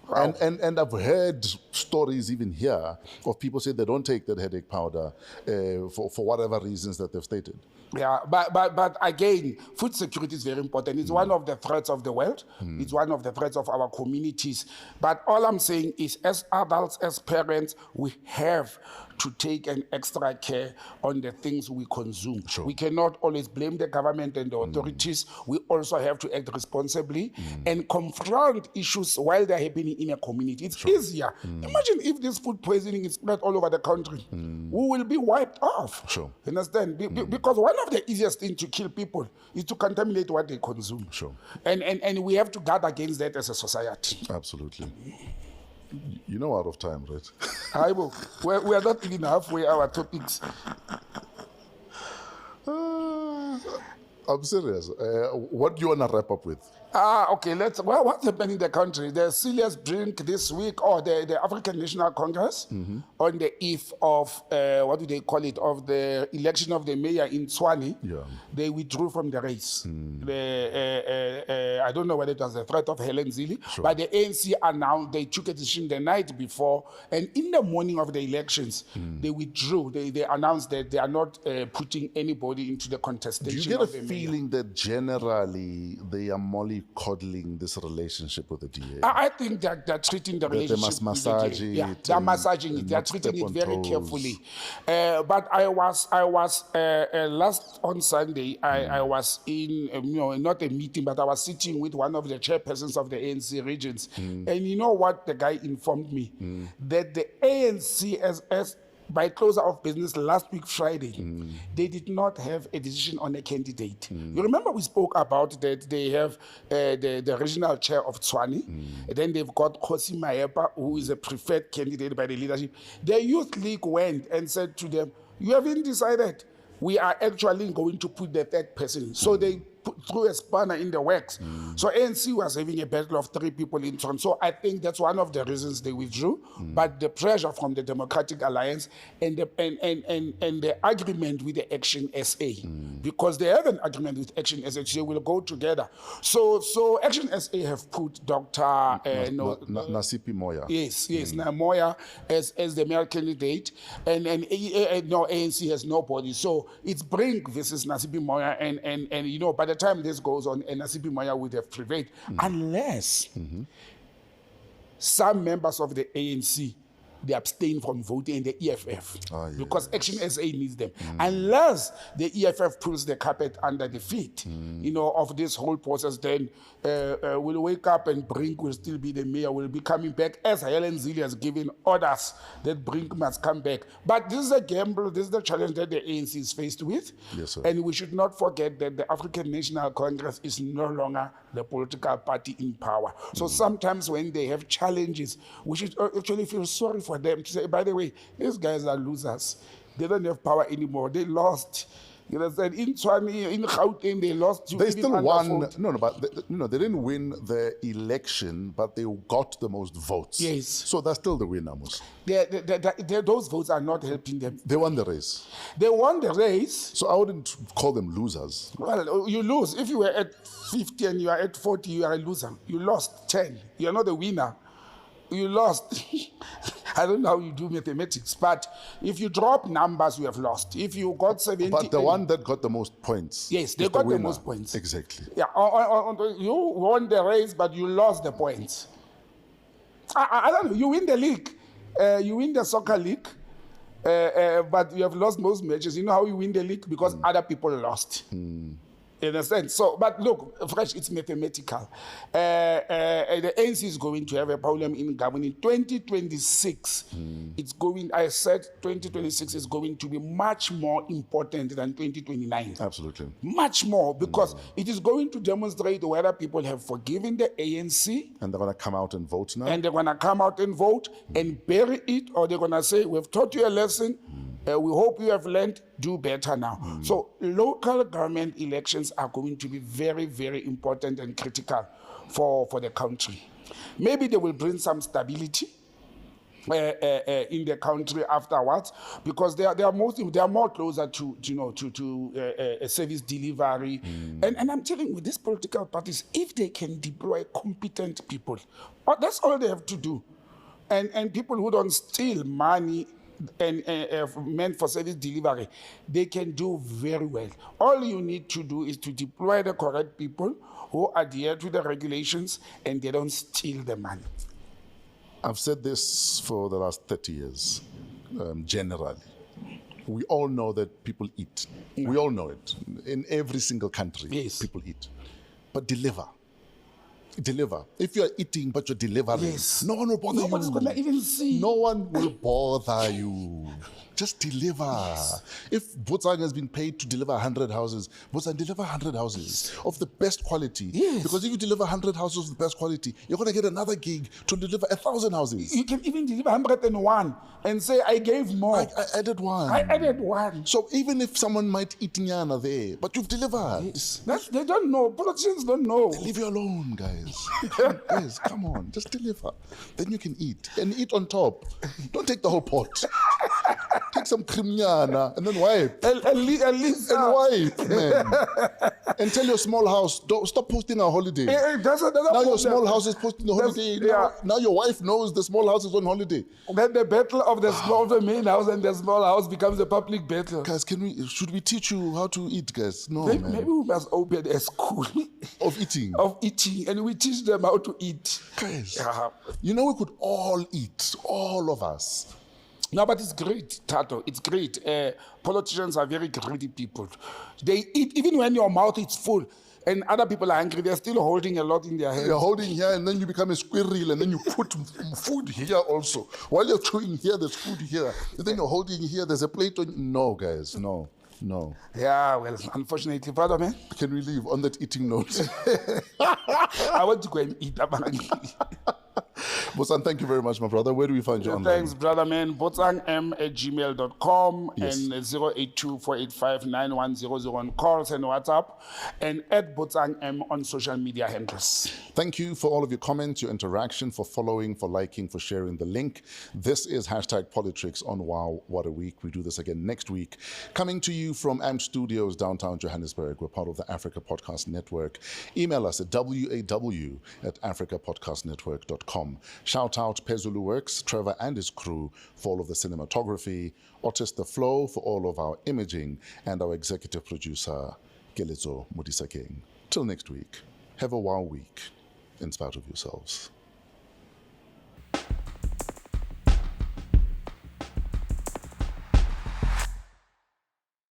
Wow. And I've heard stories even here of people say they don't take that headache powder for whatever reasons that they've stated. Yeah, but again, food security is very important. It's one of the threats of the world. It's one of the threats of our communities. But all I'm saying is, as adults, as parents, we have to take an extra care on the things we consume. Sure. We cannot always blame the government and the authorities. We also have to act responsibly and confront issues while they're happening in a community. It's easier. Imagine if this food poisoning is spread all over the country. We will be wiped off. Sure. Understand? Because one of the easiest things to kill people is to contaminate what they consume. Sure. And we have to guard against that as a society. Absolutely. You know, out of time, right? I will. We are not even halfway our topics. I'm serious. What do you want to wrap up with? Okay, what's happening in the country? The serious drink this week, or the African National Congress, on the eve of, what do they call it, of the election of the mayor in Tshwane, they withdrew from the race. I don't know whether it was the threat of Helen Zille, but the ANC announced, they took a decision the night before, and in the morning of the elections, they withdrew. They announced that they are not putting anybody into the contestation. Do you get a of the mayor. feeling that generally they are mollycoddling this relationship with the DA? I think that they're treating the relationship. They must massage with the DA. it. Yeah, they're massaging it. They're not treating step it very on toes. carefully. But I was last on Sunday. I was in not a meeting, but I was sitting with one of the chairpersons of the ANC regions, and you know what the guy informed me that the ANC as by close of business last week Friday, they did not have a decision on a candidate. You remember we spoke about that they have the regional chair of Tshwane, and then they've got Khosi Maepa, who is a preferred candidate by the leadership. The youth league went and said to them, you haven't decided. We are actually going to put the third person. So they threw a spanner in the works. So ANC was having a battle of 3 people in Tron. So I think that's one of the reasons they withdrew. But the pressure from the Democratic Alliance and the agreement with the Action SA, because they have an agreement with Action SA, they will go together. So Action SA have put Dr. Nasipi Moya. Yes, Moya as the mayor candidate, and no, ANC has nobody. So it's Brink versus Nasipi Moya, and by the time this goes on, Nasipi Moya would have prevailed, unless some members of the ANC they abstain from voting in the EFF because Action SA needs them. Unless the EFF pulls the carpet under the feet, of this whole process, then we'll wake up and Brink will still be the mayor, will be coming back, as Helen Zille has given orders that Brink must come back. But this is a gamble, this is the challenge that the ANC is faced with. Yes, sir. And we should not forget that the African National Congress is no longer the political party in power. So sometimes when they have challenges, we should actually feel sorry for them to say, by the way, these guys are losers. They don't have power anymore. They lost. You understand? In Tshwane, in Gauteng, they lost. They still won. But they didn't win the election, but they got the most votes. Yes. So that's still the win, Amos. Those votes are not helping them. They won the race. They won the race. So I wouldn't call them losers. Well, you lose. If you were at 50 and you are at 40, you are a loser. You lost 10. You are not a winner. You lost. I don't know how you do mathematics, but if you drop numbers, you have lost. If you got 70... But the one that got the most points. Yes, they is got the winner. most points. Exactly. Yeah, you won the race, but you lost the points. I don't know, you win the league. You win the soccer league, but you have lost most matches. You know how you win the league? Because other people lost. In a sense. So, but look, Fresh, it's mathematical. The ANC is going to have a problem in governing 2026. It's going, I said 2026 is going to be much more important than 2029. Absolutely. Much more, because it is going to demonstrate whether people have forgiven the ANC. And they're going to come out and vote now? And they're going to come out and vote and bury it, or they're going to say, we've taught you a lesson. We hope you have learned, do better now. So local government elections are going to be very, very important and critical for the country. Maybe they will bring some stability in the country afterwards, because they are more closer to service delivery. And I'm telling you, these political parties, if they can deploy competent people, that's all they have to do. And people who don't steal money and meant for service delivery, they can do very well. All you need to do is to deploy the correct people who adhere to the regulations and they don't steal the money. I've said this for the last 30 years, generally. We all know that people eat. We all know it. In every single country, Yes. people eat. But deliver. If you're eating but you're delivering, Yes. no one will bother you. Nobody's gonna even see. No one will bother you. Just deliver. Yes. If Botsang has been paid to deliver 100 houses, Botsang, deliver 100 houses of the best quality. Yes. Because if you deliver 100 houses of the best quality, you're going to get another gig to deliver 1,000 houses. You can even deliver 101 and say, I gave more. I added one. I added one. So even if someone might eat nyana there, but you've delivered. They don't know. Politicians don't know. Leave you alone, guys. Guys, come on. Just deliver. Then you can eat. And eat on top. Don't take the whole pot. Take some krimiana and then wipe. At least, And wipe, man. And tell your small house, don't stop posting a holiday. that's another Now your problem. small house is posting a holiday. That's- Now your wife knows the small house is on holiday. Then the battle of the main house and the small house becomes a public battle. Guys, should we teach you how to eat, guys? No, Maybe man. we must open a school Of eating. of eating, and we teach them how to eat. Guys, Yeah. you know we could all eat, all of us. No, but it's great, Tato. It's great. Politicians are very greedy people. They eat, even when your mouth is full and other people are hungry, they're still holding a lot in their hands. You're holding here and then you become a squirrel and then you put food here also. While you're chewing here, there's food here. And then you're holding here, there's a plate on. No, guys, no. Yeah, well, unfortunately, brother, man, Can we leave on that eating note? I want to go and eat. Botsang, thank you very much, my brother. Where do we find you online? Thanks, brother, man. botsangm@gmail.com Yes. and 082-485-9100 on calls and WhatsApp, and at botsangm on social media handles. Thank you for all of your comments, your interaction, for following, for liking, for sharing the link. This is #PoliTricks on WOW What a Week. We do this again next week. Coming to you from AMP Studios, downtown Johannesburg. We're part of the Africa Podcast Network. Email us at waw@africapodcastnetwork.com. Shout out Pezulu Works, Trevor and his crew for all of the cinematography, Otis the Flow for all of our imaging, and our executive producer, Kelezo Modisakeng. Till next week, have a wow week in spite of yourselves.